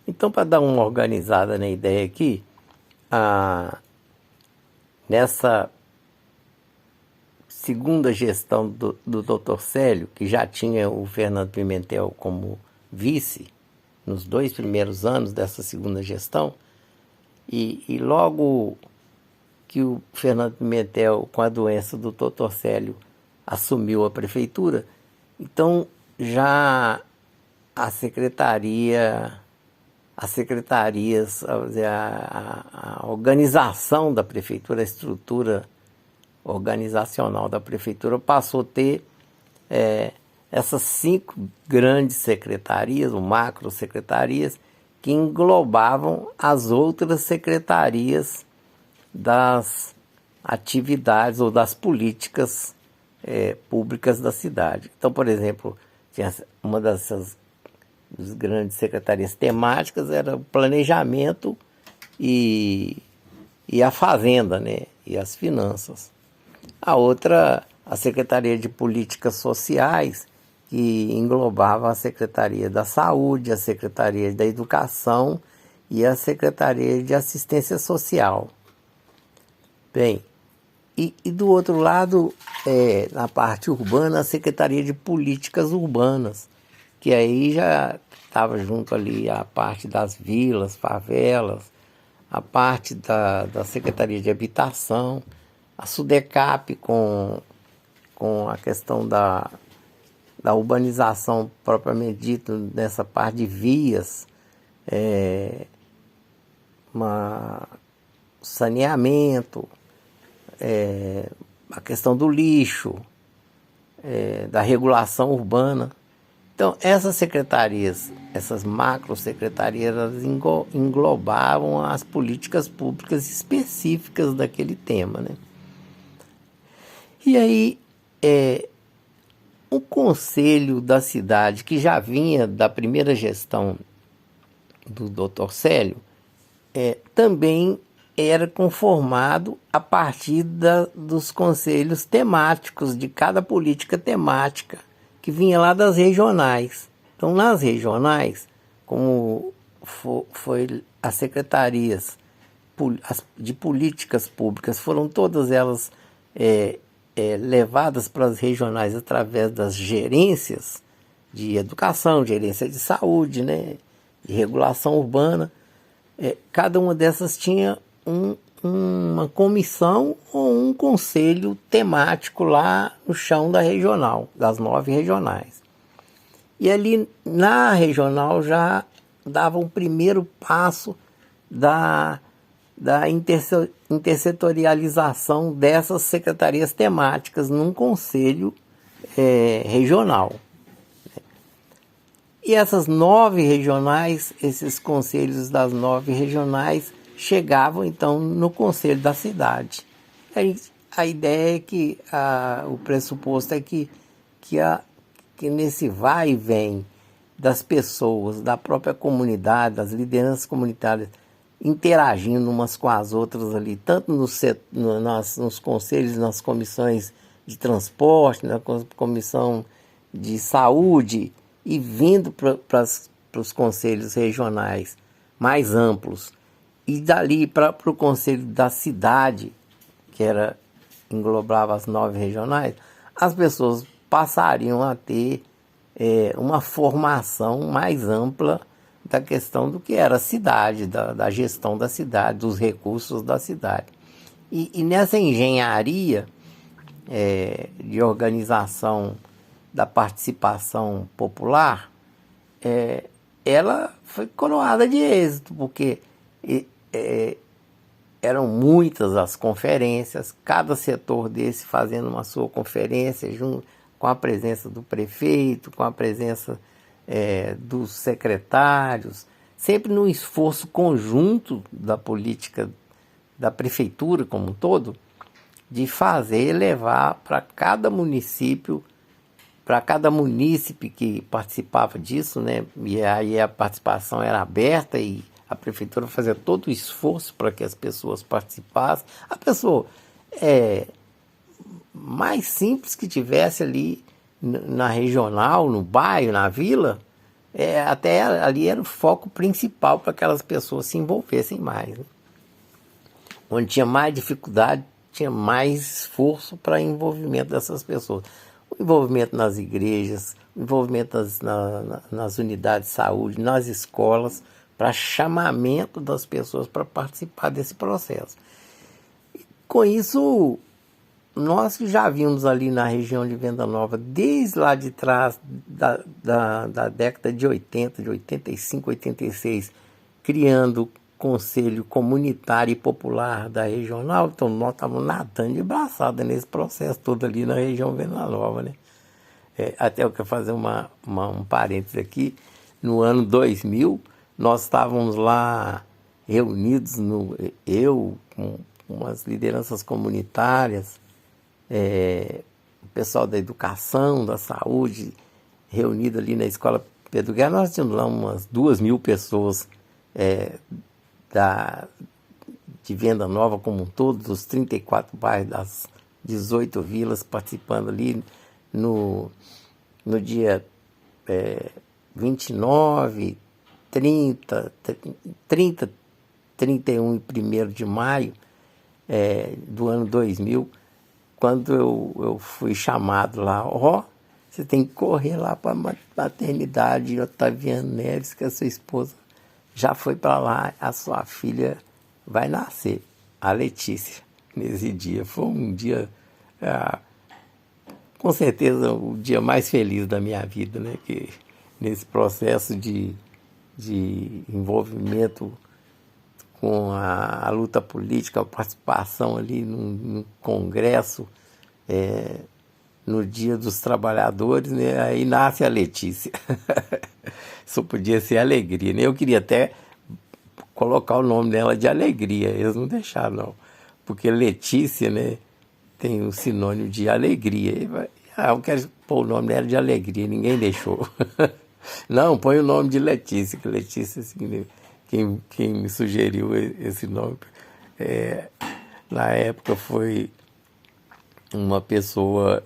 Então, para dar uma organizada na ideia aqui, nessa segunda gestão do Dr. Célio, que já tinha o Fernando Pimentel como vice, nos 2 primeiros anos dessa segunda gestão, e logo que o Fernando Pimentel, com a doença do Dr. Célio, assumiu a prefeitura, então já as secretarias, a organização da prefeitura, a estrutura organizacional da prefeitura passou a ter essas 5 grandes secretarias, ou macro-secretarias, que englobavam as outras secretarias das atividades ou das políticas públicas da cidade. Então, por exemplo, tinha uma dessas grandes secretarias temáticas era o planejamento e a fazenda, né? E as finanças. A outra, a Secretaria de Políticas Sociais, que englobava a Secretaria da Saúde, a Secretaria da Educação e a Secretaria de Assistência Social. Bem, e do outro lado, na parte urbana, a Secretaria de Políticas Urbanas, que aí já estava junto ali a parte das vilas, favelas, a parte da Secretaria de Habitação, a SUDECAP com a questão da urbanização propriamente dita, nessa parte de vias, saneamento, a questão do lixo, da regulação urbana. Então, essas secretarias, essas macro-secretarias, elas englobavam as políticas públicas específicas daquele tema, né? E aí, o conselho da cidade, que já vinha da primeira gestão do Dr. Célio, também era conformado a partir dos conselhos temáticos, de cada política temática, que vinha lá das regionais. Então, nas regionais, como foi as secretarias de políticas públicas, foram todas elas levadas para as regionais através das gerências de educação, gerência de saúde, né, de regulação urbana. Cada uma dessas tinha uma comissão ou um conselho temático lá no chão da regional, das 9 regionais. E ali na regional já dava um primeiro passo da intersetorialização dessas secretarias temáticas num conselho regional. E essas 9 regionais, esses conselhos das 9 regionais, chegavam então no conselho da cidade. A ideia é que, o pressuposto é que nesse vai e vem das pessoas, da própria comunidade, das lideranças comunitárias, interagindo umas com as outras ali, tanto nos conselhos, nas comissões de transporte, na comissão de saúde, e vindo para os conselhos regionais mais amplos, e dali para o conselho da cidade, que englobava as 9 regionais, as pessoas passariam a ter uma formação mais ampla da questão do que era a cidade, da gestão da cidade, dos recursos da cidade. E nessa engenharia de organização da participação popular, ela foi coroada de êxito, porque eram muitas as conferências, cada setor desse fazendo uma sua conferência, junto com a presença do prefeito, com a presença dos secretários, sempre num esforço conjunto da política da prefeitura como um todo, de fazer levar para cada município, para cada munícipe que participava disso, né? E aí a participação era aberta e a prefeitura fazia todo o esforço para que as pessoas participassem. A pessoa mais simples que tivesse ali na regional, no bairro, na vila, até ali era o foco principal para aquelas pessoas se envolvessem mais, né? Onde tinha mais dificuldade, tinha mais esforço para envolvimento dessas pessoas. O envolvimento nas igrejas, o envolvimento nas unidades de saúde, nas escolas, para chamamento das pessoas para participar desse processo. E, com isso, nós que já vimos ali na região de Venda Nova, desde lá de trás da década de 80, de 85, 86, criando Conselho Comunitário e Popular da Regional, então nós estávamos nadando de braçada nesse processo todo ali na região Venda Nova, né? Até eu quero fazer um parênteses aqui, no ano 2000, nós estávamos lá reunidos, eu com as lideranças comunitárias, o pessoal da educação, da saúde, reunido ali na Escola Pedro Guerra, nós tínhamos lá umas 2.000 pessoas de Venda Nova como um todo, dos 34 bairros das 18 vilas, participando ali no dia 29, 30, 31 e 1º de maio do ano 2000, quando eu fui chamado lá, você tem que correr lá para a maternidade Otaviano Neves, que a sua esposa já foi para lá, a sua filha vai nascer, a Letícia, nesse dia. Foi um dia, com certeza, o dia mais feliz da minha vida, né? Que nesse processo de envolvimento com a luta política, a participação ali no Congresso, no Dia dos Trabalhadores, né? Aí nasce a Letícia. Só podia ser alegria, né? Eu queria até colocar o nome dela de Alegria, eles não deixaram, não. Porque Letícia, né, tem o sinônimo de alegria. Eu quero pôr o nome dela de Alegria, ninguém deixou. Não, põe o nome de Letícia, que Letícia, assim, quem me sugeriu esse nome, na época foi uma pessoa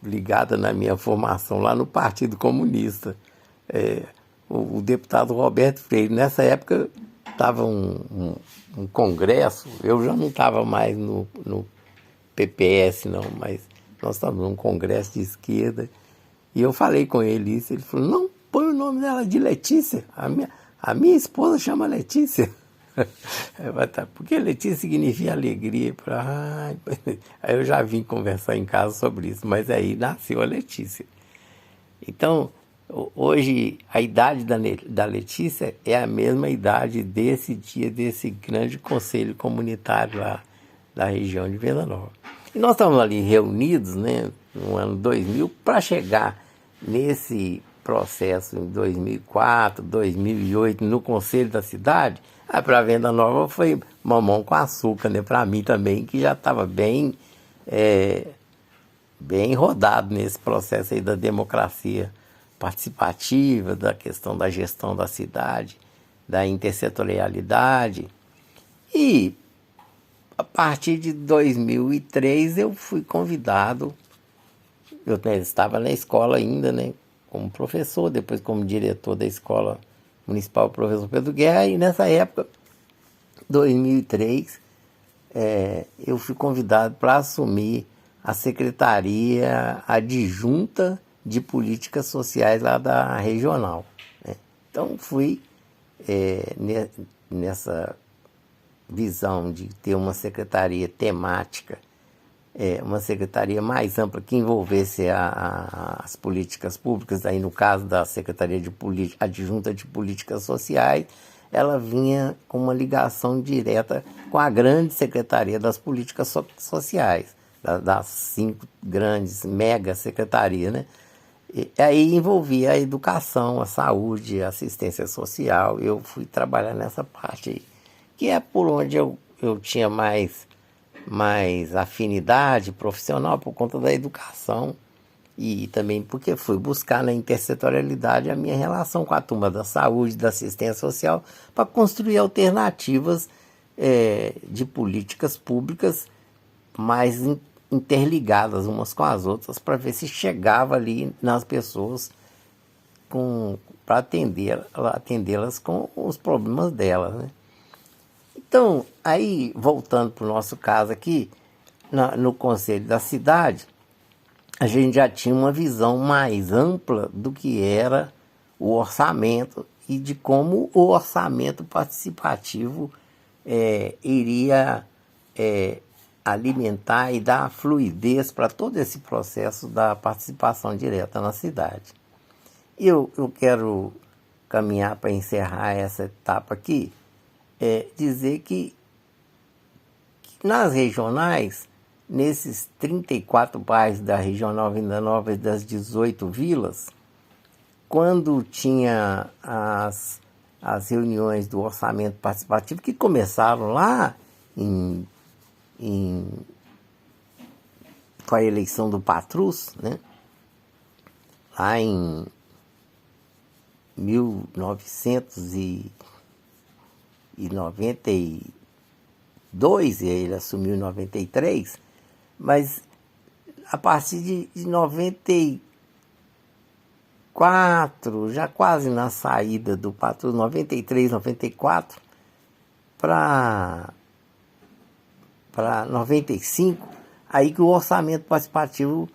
ligada na minha formação lá no Partido Comunista, o deputado Roberto Freire. Nessa época estava um congresso, eu já não estava mais no PPS não, mas nós estávamos num congresso de esquerda, e eu falei com ele isso, ele falou, não, põe o nome dela de Letícia, a minha esposa chama Letícia. Porque Letícia significa alegria. Aí eu já vim conversar em casa sobre isso, mas aí nasceu a Letícia. Então, hoje, a idade da Letícia é a mesma idade desse dia, desse grande conselho comunitário lá da região de Venda Nova. E nós estávamos ali reunidos, né, no ano 2000, para chegar nesse processo em 2004, 2008, no Conselho da Cidade. Para a Venda Nova foi mamão com açúcar, né? Para mim também, que já estava bem rodado nesse processo aí da democracia participativa, da questão da gestão da cidade, da intersetorialidade. E a partir de 2003 eu fui convidado, eu estava na escola ainda, né? Como professor, depois como diretor da Escola Municipal Professor Pedro Guerra, e nessa época, 2003, eu fui convidado para assumir a Secretaria Adjunta de Políticas Sociais lá da Regional, né? Então fui nessa visão de ter uma secretaria temática, uma secretaria mais ampla que envolvesse as políticas públicas. Aí no caso da Secretaria Adjunta de Políticas Sociais, ela vinha com uma ligação direta com a grande Secretaria das Políticas Sociais, das 5 grandes mega secretarias, né? E aí envolvia a educação, a saúde, a assistência social. Eu fui trabalhar nessa parte aí, que é por onde eu tinha mais afinidade profissional, por conta da educação, e também porque fui buscar na intersetorialidade a minha relação com a turma da saúde, da assistência social, para construir alternativas de políticas públicas mais interligadas umas com as outras, para ver se chegava ali nas pessoas para atendê-las com os problemas delas, né? Então, aí, voltando para o nosso caso aqui, no Conselho da Cidade, a gente já tinha uma visão mais ampla do que era o orçamento e de como o orçamento participativo iria alimentar e dar fluidez para todo esse processo da participação direta na cidade. Eu quero caminhar para encerrar essa etapa aqui, dizer que nas regionais, nesses 34 bairros da Regional Venda Nova e das 18 vilas, quando tinha as reuniões do orçamento participativo, que começaram lá com a eleição do Patrus, né? Lá em 1992, e ele assumiu em 93, mas a partir de 94, já quase na saída do Patrus, 93, 94, para 95, aí que o orçamento participativo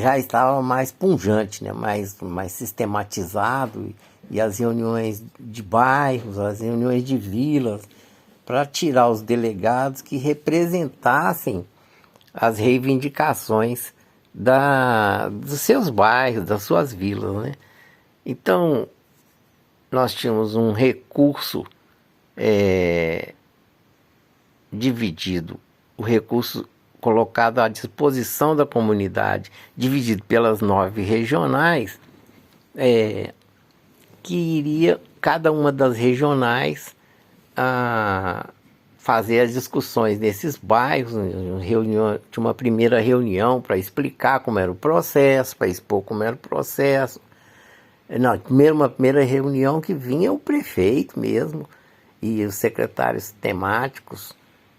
já estava mais pungente, né? mais sistematizado, e as reuniões de bairros, as reuniões de vilas, para tirar os delegados que representassem as reivindicações dos seus bairros, das suas vilas, né? Então, nós tínhamos um recurso dividido, o recurso colocado à disposição da comunidade, dividido pelas 9 regionais, que iria, cada uma das regionais, fazer as discussões nesses bairros, tinha uma primeira reunião para explicar como era o processo, para expor como era o processo. Não, uma primeira reunião que vinha o prefeito mesmo e os secretários temáticos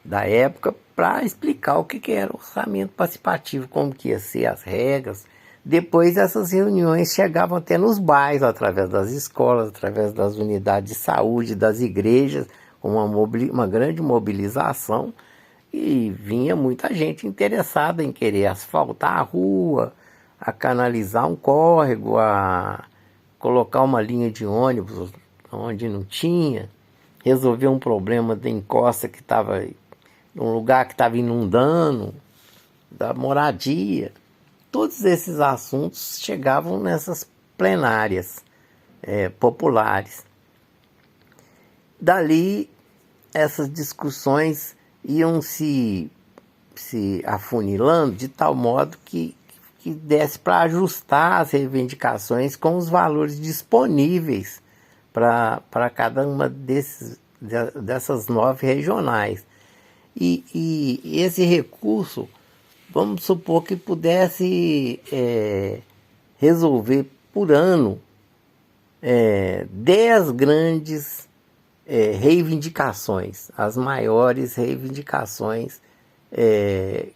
da época para explicar o que era o orçamento participativo, como que ia ser as regras. Depois essas reuniões chegavam até nos bairros, através das escolas, através das unidades de saúde, das igrejas, uma grande mobilização, e vinha muita gente interessada em querer asfaltar a rua, a canalizar um córrego, a colocar uma linha de ônibus onde não tinha, resolver um problema da encosta que estava, um lugar que estava inundando, da moradia. Todos esses assuntos chegavam nessas plenárias populares. Dali, essas discussões iam se afunilando de tal modo que desse para ajustar as reivindicações com os valores disponíveis para cada uma dessas 9 regionais. E esse recurso, vamos supor que pudesse resolver por ano 10 grandes reivindicações, as maiores reivindicações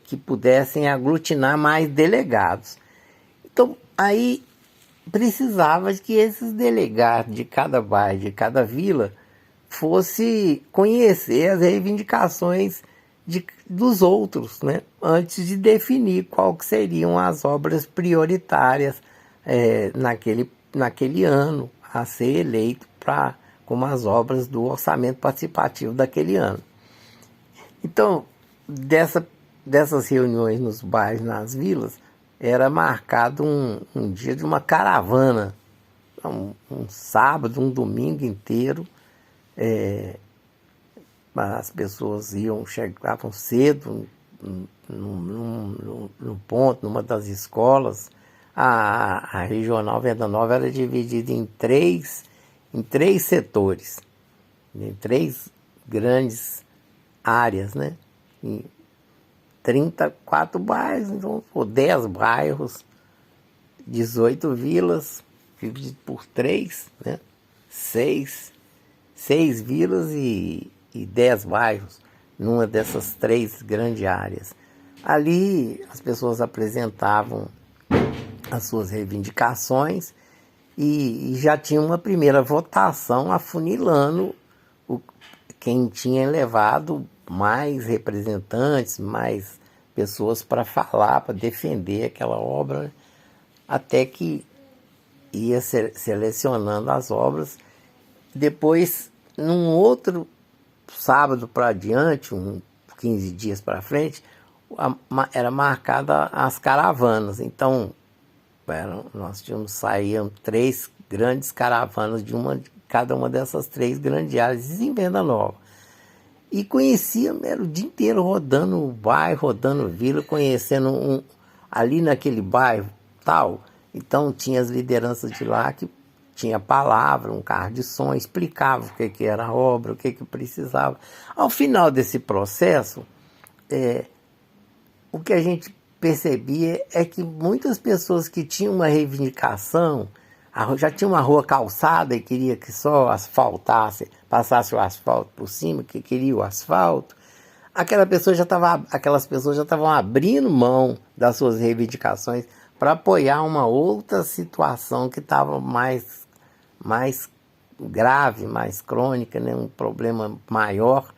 que pudessem aglutinar mais delegados. Então, aí precisava que esses delegados de cada bairro, de cada vila, fosse conhecer as reivindicações dos outros, né? Antes de definir qual que seriam as obras prioritárias naquele ano a ser eleito como as obras do orçamento participativo daquele ano. Então, dessas reuniões nos bairros, nas vilas, era marcado um dia de uma caravana, um sábado, um domingo inteiro. As pessoas chegavam cedo no ponto, numa das escolas. A Regional Venda Nova era dividida em três setores, em 3 grandes áreas, né? Em 34 bairros, então, ou 10 bairros, 18 vilas, dividido por 3, né? 6 vilas e 10 bairros, numa dessas 3 grandes áreas. Ali as pessoas apresentavam as suas reivindicações e já tinha uma primeira votação afunilando quem tinha levado mais representantes, mais pessoas para falar, para defender aquela obra, até que ia selecionando as obras. Depois, num outro sábado para adiante, 15 dias para frente, era marcada as caravanas. Então, nós saíam 3 grandes caravanas de cada uma dessas 3 grandes áreas em Venda Nova. E conhecia, era o dia inteiro rodando o bairro, rodando vila, conhecendo ali naquele bairro tal. Então tinha as lideranças de lá que tinha palavra, um carro de som, explicava o que era a obra, o que precisava. Ao final desse processo, o que a gente percebia é que muitas pessoas que tinham uma reivindicação, já tinha uma rua calçada e queria que só asfaltasse, passasse o asfalto por cima, que queria o asfalto, aquelas pessoas já estavam abrindo mão das suas reivindicações para apoiar uma outra situação que estava mais grave, mais crônica, né? Um problema maior.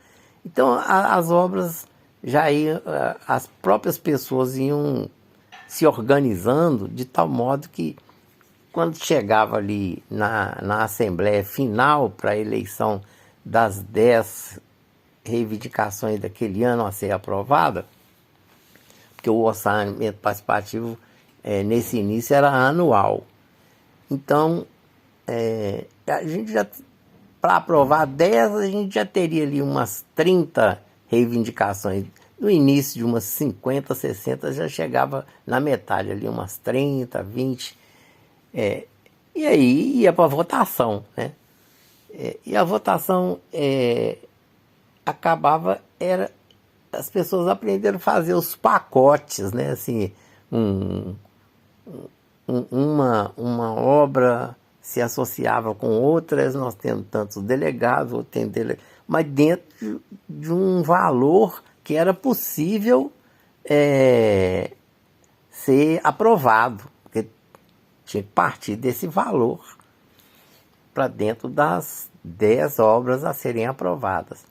Então as obras já iam, as próprias pessoas iam se organizando de tal modo que quando chegava ali na Assembleia Final para a eleição das 10 reivindicações daquele ano a ser aprovada, porque o orçamento participativo nesse início era anual. Então, a gente já, para aprovar 10, a gente já teria ali umas 30 reivindicações. No início de umas 50, 60, já chegava na metade ali, umas 30, 20. E aí ia para a votação, né? E a votação acabava, as pessoas aprenderam a fazer os pacotes, né? Assim, uma obra se associava com outras, nós temos tantos delegados, outros têm delegados, mas dentro de um valor que era possível ser aprovado, porque tinha que partir desse valor para dentro das 10 obras a serem aprovadas.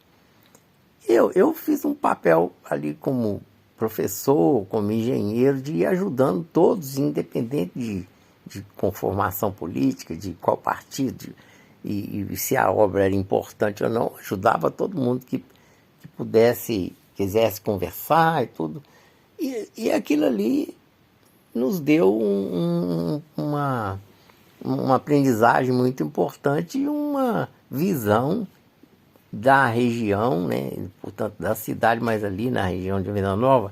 Eu fiz um papel ali como professor, como engenheiro, de ir ajudando todos, independente de conformação política, de qual partido, e se a obra era importante ou não, ajudava todo mundo que quisesse conversar e tudo. E aquilo ali nos deu uma aprendizagem muito importante e uma visão da região, né, portanto da cidade, mas ali na região de Venda Nova,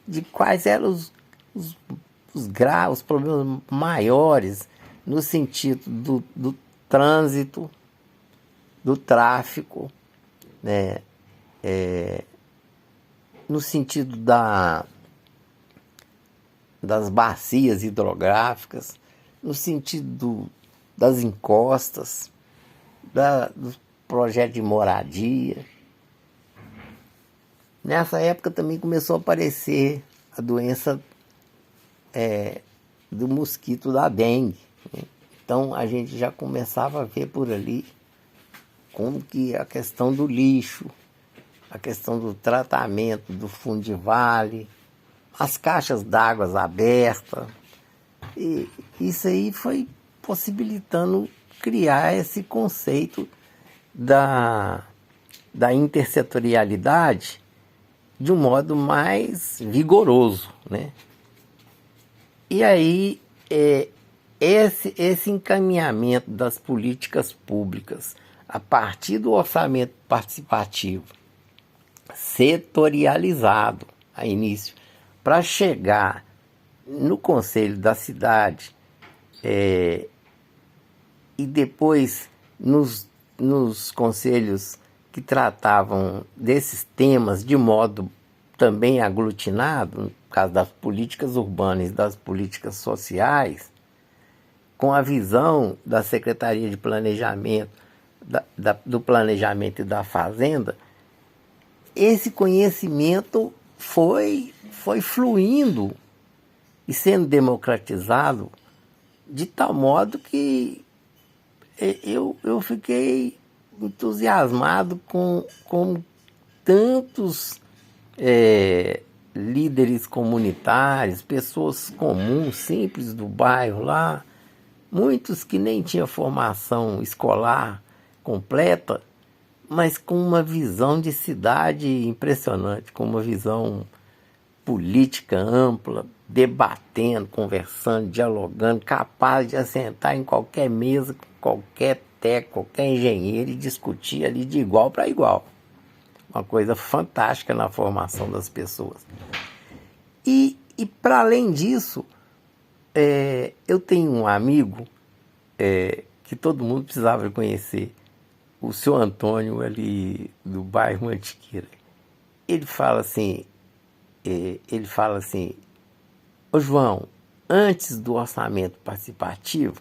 de quais eram os problemas maiores no sentido do trânsito, do tráfico, né, no sentido das bacias hidrográficas, no sentido das encostas, do projeto de moradia. Nessa época também começou a aparecer a doença do mosquito da dengue, né? Então a gente já começava a ver por ali como que a questão do lixo, a questão do tratamento do fundo de vale, as caixas d'água abertas, e isso aí foi possibilitando criar esse conceito da intersetorialidade de um modo mais vigoroso, né? E aí, esse encaminhamento das políticas públicas a partir do orçamento participativo setorializado a início, para chegar no conselho da cidade e depois nos conselhos que tratavam desses temas de modo também aglutinado, no caso das políticas urbanas e das políticas sociais, com a visão da Secretaria de Planejamento, do Planejamento e da Fazenda, esse conhecimento foi fluindo e sendo democratizado de tal modo que eu fiquei entusiasmado com tantos líderes comunitários, pessoas comuns, simples do bairro lá, muitos que nem tinham formação escolar completa, mas com uma visão de cidade impressionante, com uma visão política ampla, debatendo, conversando, dialogando, capaz de assentar em qualquer mesa, com qualquer técnico, qualquer engenheiro e discutir ali de igual para igual. Uma coisa fantástica na formação das pessoas. E para além disso, eu tenho um amigo que todo mundo precisava conhecer, o seu Antônio, ali do bairro Mantiqueira. Ele fala assim, ô João, antes do orçamento participativo,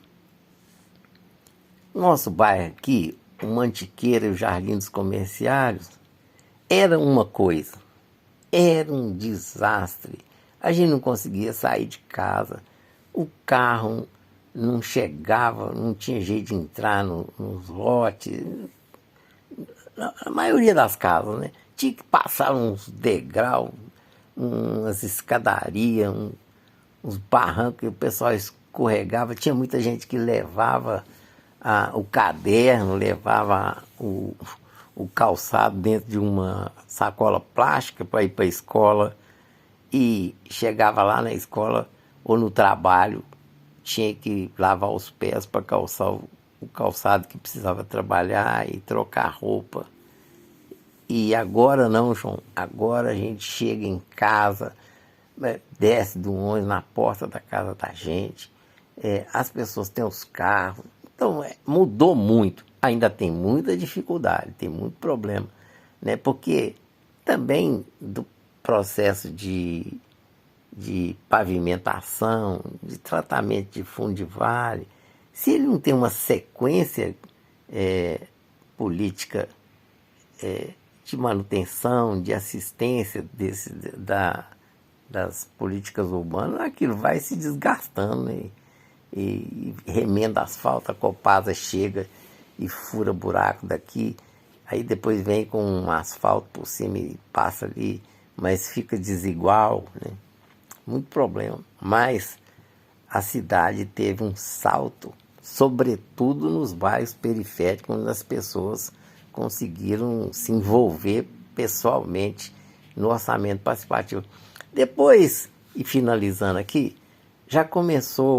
nosso bairro aqui, o Mantiqueira e o Jardim dos Comerciários, era uma coisa, era um desastre. A gente não conseguia sair de casa, o carro não chegava, não tinha jeito de entrar nos lotes, na maioria das casas, né? Tinha que passar uns degraus, umas escadarias, uns barrancos que o pessoal escorregava. Tinha muita gente que levava o caderno, levava o calçado dentro de uma sacola plástica para ir para a escola e chegava lá na escola ou no trabalho, tinha que lavar os pés para calçar o calçado que precisava trabalhar e trocar roupa. E agora não, João, agora a gente chega em casa, desce do ônibus na porta da casa da gente, as pessoas têm os carros, então mudou muito. Ainda tem muita dificuldade, tem muito problema, né? Porque também do processo de pavimentação, de tratamento de fundo de vale, se ele não tem uma sequência política de manutenção, de assistência das políticas urbanas, aquilo vai se desgastando, né? E remenda asfalto, a Copasa chega e fura buraco daqui, aí depois vem com um asfalto por cima e passa ali, mas fica desigual, né? Muito problema. Mas a cidade teve um salto, sobretudo nos bairros periféricos, onde as pessoas conseguiram se envolver pessoalmente no orçamento participativo. Depois, e finalizando aqui, já começou